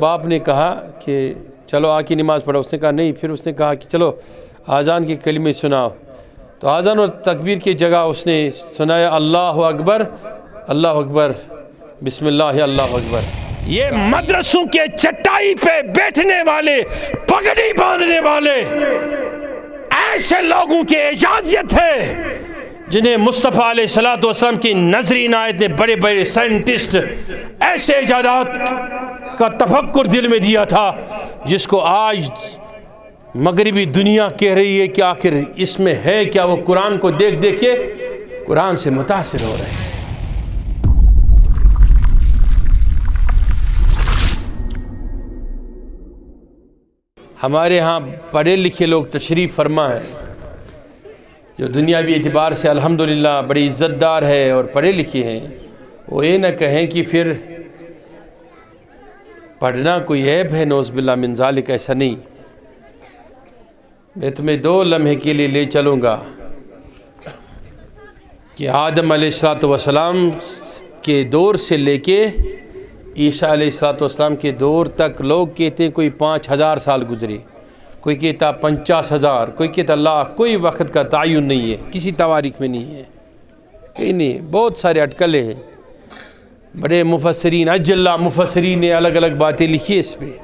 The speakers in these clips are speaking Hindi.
बाप ने कहा कि चलो आके नमाज़ पढ़ो, उसने कहा नहीं। फिर उसने कहा कि चलो आज़ान के कलिमे सुनाओ, तो आज़ान और तकबीर की जगह उसने सुनाया अल्लाह अकबर, अल्लाह अकबर, बिस्मिल्लाह, अल्लाह अकबर। ये मदरसों के चटाई पे बैठने वाले, पगड़ी बांधने वाले ऐसे लोगों की इजाज़त है जिन्हें मुस्तफ़ा अलैहिस्सलातु वस्सलाम की नज़री इनायत ने बड़े बड़े साइंटिस्ट ऐसे इजादात का तफक्कुर दिल में दिया था जिसको आज मगरिबी दुनिया कह रही है कि आखिर इसमें है क्या। वो कुरान को देख देख के कुरान से मुतासिर हो रहे हैं। हमारे यहाँ पढ़े लिखे लोग तशरीफ़ फरमा हैं, जो दुनियावी एतबार से अल्हम्दुलिल्लाह बड़ी इज़्ज़तदार है और पढ़े लिखे हैं, वो ये न कहें कि फिर पढ़ना कोई ऐब है, नौज़ बिल्लाह मिन ज़ालिक। ऐसा नहीं। मैं तुम्हें 2 लम्हे के लिए ले चलूँगा कि आदम अलैहिस्सलातु वस्सलाम के दौर से लेके ईसा अलैहिस्सलातु वस्सलाम के दौर तक लोग कहते हैं कोई 5000 साल गुजरे, कोई कहता 50,000, कोई कहता लाख। कोई वक्त का तयन नहीं है, किसी तवारीख में नहीं है, कहीं नहीं। बहुत सारे अटकलें हैं। बड़े मुफस्सिरीन, अजल्ला मुफस्सिरीन ने अलग अलग बातें लिखी इस पर।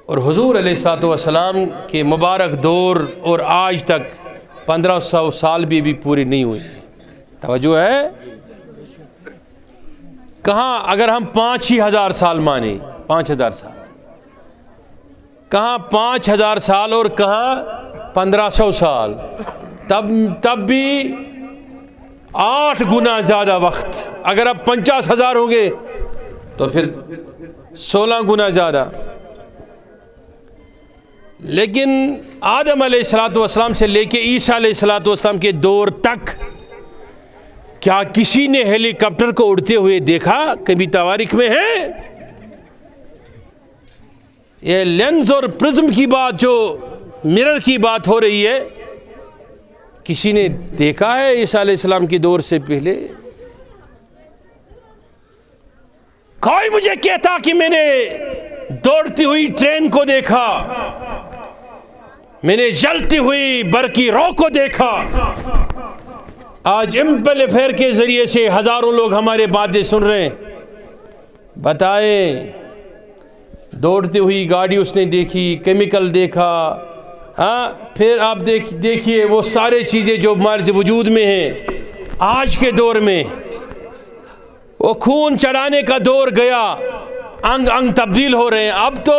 और हुज़ूर अलैहिस्सलातु वस्सलाम के मुबारक दौर और आज तक 1500 साल भी पूरे नहीं हुए। तवज्जो है कहाँ? अगर हम 5,000 साल माने, 5,000 साल कहाँ? 5,000 साल और कहाँ 1500 साल। तब भी 8 गुना ज़्यादा वक्त। अगर अब 50,000 होंगे तो फिर 16 गुना ज़्यादा। लेकिन आदम अलैहिस्सलातु वस्सलाम से लेके ईसा अलैहिस्सलातु वस्सलाम के दौर तक क्या किसी ने हेलीकॉप्टर को उड़ते हुए देखा? कभी तवारीख में है? ये लेंस और प्रिज्म की बात, जो मिरर की बात हो रही है, किसी ने देखा है ईसा अलैहिस्सलाम के दौर से पहले? कोई मुझे कहता कि मैंने दौड़ती हुई ट्रेन को देखा, मैंने जलती हुई बरकी रो को देखा। आज एम्पल अफेयर के ज़रिए से हज़ारों लोग हमारे बातें सुन रहे हैं। बताएं, दौड़ती हुई गाड़ी उसने देखी, केमिकल देखा। हाँ, फिर आप देखिए वो सारे चीज़ें जो हमारे वजूद में हैं आज के दौर में। वो खून चढ़ाने का दौर गया, अंग अंग तब्दील हो रहे हैं। अब तो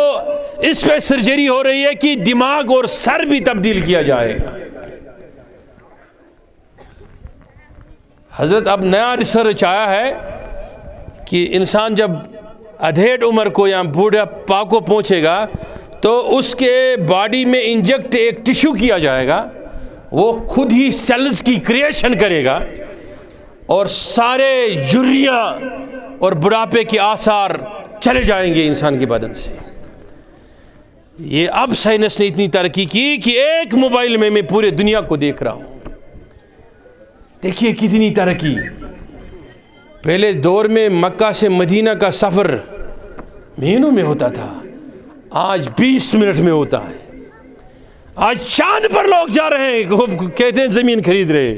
इस पे सर्जरी हो रही है कि दिमाग और सर भी तब्दील किया जाएगा। हज़रत अब नया रिसर्च आया है कि इंसान जब अधेड़ उम्र को या बूढ़ापा को पहुँचेगा तो उसके बॉडी में इंजेक्ट एक टिश्यू किया जाएगा, वो खुद ही सेल्स की क्रिएशन करेगा और सारे जुर्रिया और बुढ़ापे के आसार चले जाएंगे इंसान के बदन से। ये अब साइंस ने इतनी तरक्की की कि एक मोबाइल में मैं पूरे दुनिया को देख रहा हूँ। देखिए कितनी तरक्की। पहले दौर में मक्का से मदीना का सफ़र महीनों में होता था, आज 20 मिनट में होता है। आज चांद पर लोग जा रहे हैं, कहते हैं ज़मीन खरीद रहे।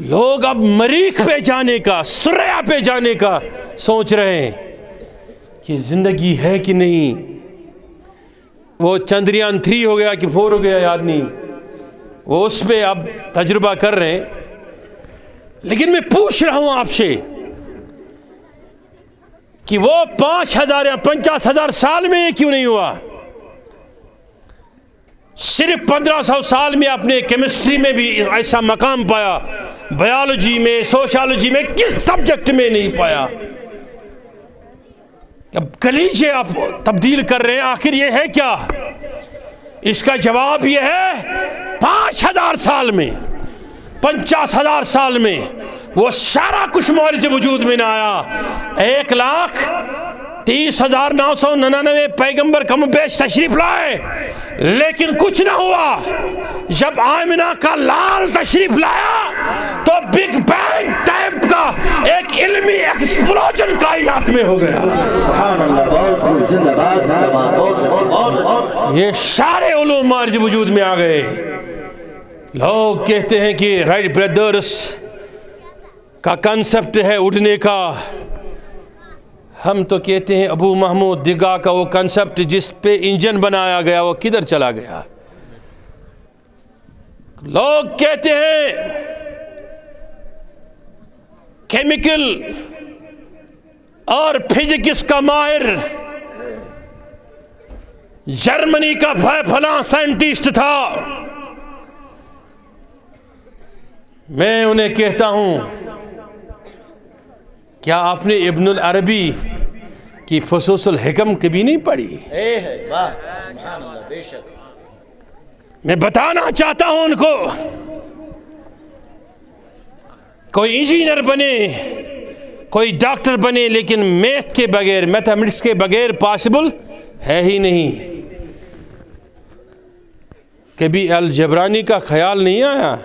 लोग अब मरीख पे जाने का, सुरया पे जाने का सोच रहे हैं कि ज़िंदगी है कि नहीं। वो चंद्रयान 3 हो गया कि 4 हो गया आदमी, वो उस पर अब तजुर्बा कर रहे हैं। लेकिन मैं पूछ रहा हूं आपसे कि वो 5,000 या 50,000 साल में क्यों नहीं हुआ? सिर्फ 1500 साल में अपने केमिस्ट्री में भी ऐसा मकाम पाया, बायोलॉजी में, सोशियोलॉजी में, किस सब्जेक्ट में नहीं पाया? अब कलीजे आप तब्दील कर रहे हैं, आखिर ये है क्या? इसका जवाब ये है 5,000 साल में, 50,000 साल में वो सारा कुछ मौजूद वजूद में ना आया। 1,30,999 पैगंबर कम पेश तशरीफ लाए, लेकिन कुछ ना हुआ। जब आमिना का लाल तशरीफ लाया तो बिग बैंग टाइप का का एक इल्मी एक्सप्लोजन कायनात में हो गया। ये सारे उलूम आज वजूद में आ गए। लोग कहते हैं कि राइट ब्रदर्स का कंसेप्ट है उड़ने का, हम तो कहते हैं अबू महमूद दिगा का वो कंसेप्ट जिस पे इंजन बनाया गया वो किधर चला गया। लोग कहते हैं केमिकल और फिजिक्स का माहिर जर्मनी का फला साइंटिस्ट था। मैं उन्हें कहता हूं, क्या आपने इब्नुल अरबी की फसूसुल हिकम कभी नहीं पढ़ी? मैं बताना चाहता हूं उनको, कोई इंजीनियर बने, कोई डॉक्टर बने, लेकिन मैथ के बगैर, मैथमेटिक्स के बगैर पॉसिबल है ही नहीं। कभी अल जबरानी का ख्याल नहीं आया?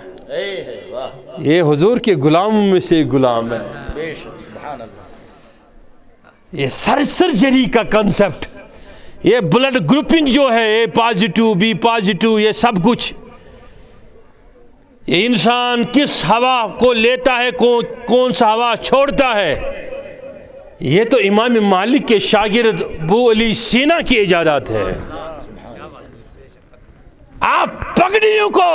ये हुजूर के गुलामों में से गुलाम है। ये सर्जरी का कंसेप्ट, ये ब्लड ग्रुपिंग जो है, ए पॉजिटिव बी पॉजिटिव, ये सब कुछ, ये इंसान किस हवा को लेता है, कौन सा हवा छोड़ता है, ये तो इमाम मालिक के शागिर्द अबू अली सीना की इजाजत है। आप पगड़ियों को,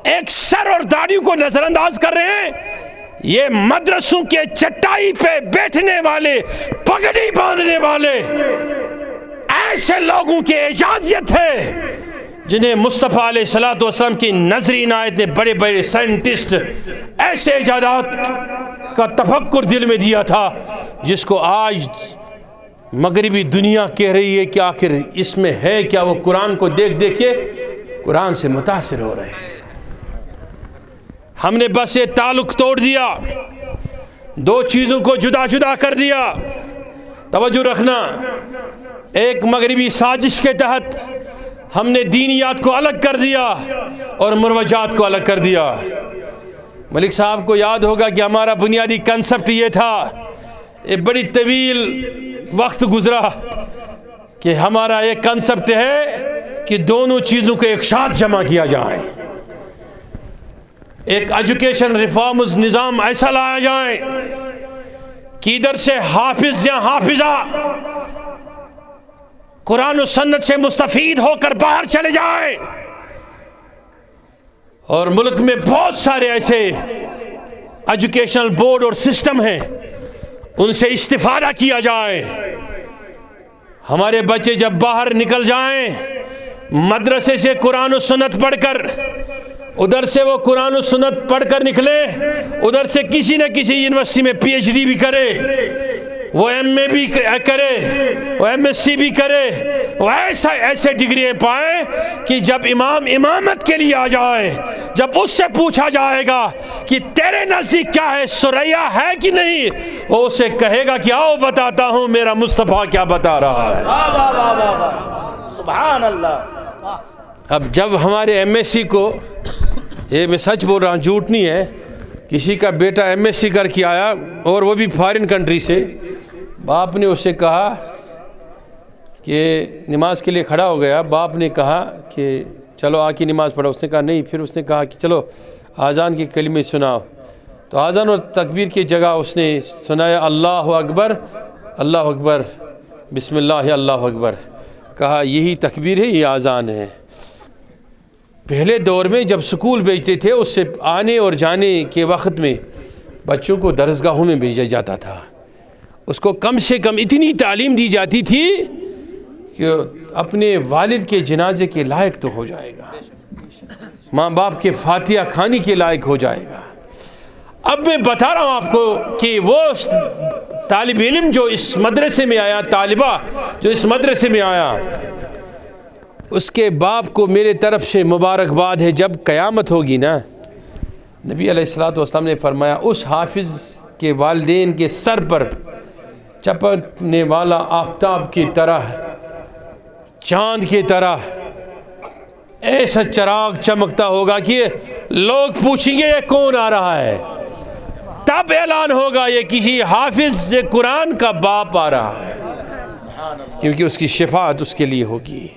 एक सर और दाढ़ियों को नजरअंदाज कर रहे हैं। ये मदरसों के चटाई पे बैठने वाले, पगड़ी बांधने वाले ऐसे लोगों की इजाजत है जिन्हें मुस्तफ़ा अलैहिस्सलातु वस्सलाम की नजरी इनायत ने, बड़े बड़े साइंटिस्ट, ऐसे इजादात का तफक्कुर दिल में दिया था जिसको आज मगरिबी दुनिया कह रही है कि आखिर इसमें है क्या। वो कुरान को देख देख के कुरान से मुतासिर हो रहे हैं। हमने बस ये ताल्लुक तोड़ दिया, दो चीज़ों को जुदा जुदा कर दिया। तवज्जो रखना, एक मगरिबी साजिश के तहत हमने दीनियात को अलग कर दिया और मुरवजात को अलग कर दिया। मलिक साहब को याद होगा कि हमारा बुनियादी कंसेप्ट ये था, एक बड़ी तवील वक्त गुजरा कि हमारा एक कंसेप्ट है कि दोनों चीज़ों को एक साथ जमा किया जाए। एक एजुकेशन रिफॉर्म्स निज़ाम ऐसा लाया जाए कि इधर से हाफिज या हाफिजा कुरान और सन्नत से मुस्तफीद होकर बाहर चले जाए, और मुल्क में बहुत सारे ऐसे एजुकेशनल बोर्ड और सिस्टम हैं, उनसे इस्तिफादा किया जाए। हमारे बच्चे जब बाहर निकल जाएं, मदरसे से कुरान और सुन्नत पढ़कर, उधर से वो कुरान और सुन्नत पढ़कर निकले, उधर से किसी न किसी यूनिवर्सिटी में पीएचडी भी करे, वो एमए भी करे, वो एमएससी भी करे, वो ऐसे डिग्रियां पाए कि जब इमाम इमामत के लिए आ जाए, जब उससे पूछा जाएगा कि तेरे नज़दीक क्या है, सुरैया है कि नहीं, वो उसे कहेगा कि आओ बताता हूँ मेरा मुस्तफ़ा क्या बता रहा है। सुभान अल्लाह। अब जब हमारे एमएससी को, ये मैं सच बोल रहा हूँ, झूठ नहीं है, किसी का बेटा एमएससी करके आया और वो भी फॉरेन कंट्री से, बाप ने उससे कहा कि नमाज के लिए खड़ा हो गया। बाप ने कहा कि चलो आके नमाज पढ़ो, उसने कहा नहीं। फिर उसने कहा कि चलो आज़ान की कलिमे सुनाओ, तो आज़ान और तकबीर की जगह उसने सुनाया अल्लाह अकबर, अल्लाह अकबर, बिस्मिल्लाह अल्लाह अकबर। कहा यही तकबीर है, ये आज़ान है। पहले दौर में जब स्कूल भेजते थे, उससे आने और जाने के वक्त में बच्चों को दरसगाहों में भेजा जाता था, उसको कम से कम इतनी तालीम दी जाती थी कि अपने वालिद के जनाजे के लायक तो हो जाएगा, माँ बाप के फातिहा खानी के लायक हो जाएगा। अब मैं बता रहा हूँ आपको कि वो तालिब इल्म जो इस मदरसे में आया, तालिबा जो इस मदरसे में आया, उसके बाप को मेरे तरफ से मुबारकबाद है। जब क़यामत होगी ना, नबी अलैहिस्सलातु वस्सलाम ने फरमाया उस हाफिज़ के वालिदैन के सर पर चपकने वाला आफताब की तरह, चाँद की तरह ऐसा चिराग चमकता होगा कि लोग पूछेंगे ये कौन आ रहा है। तब ऐलान होगा ये किसी हाफिज कुरान का बाप आ रहा है, क्योंकि उसकी शिफाअत उसके लिए होगी।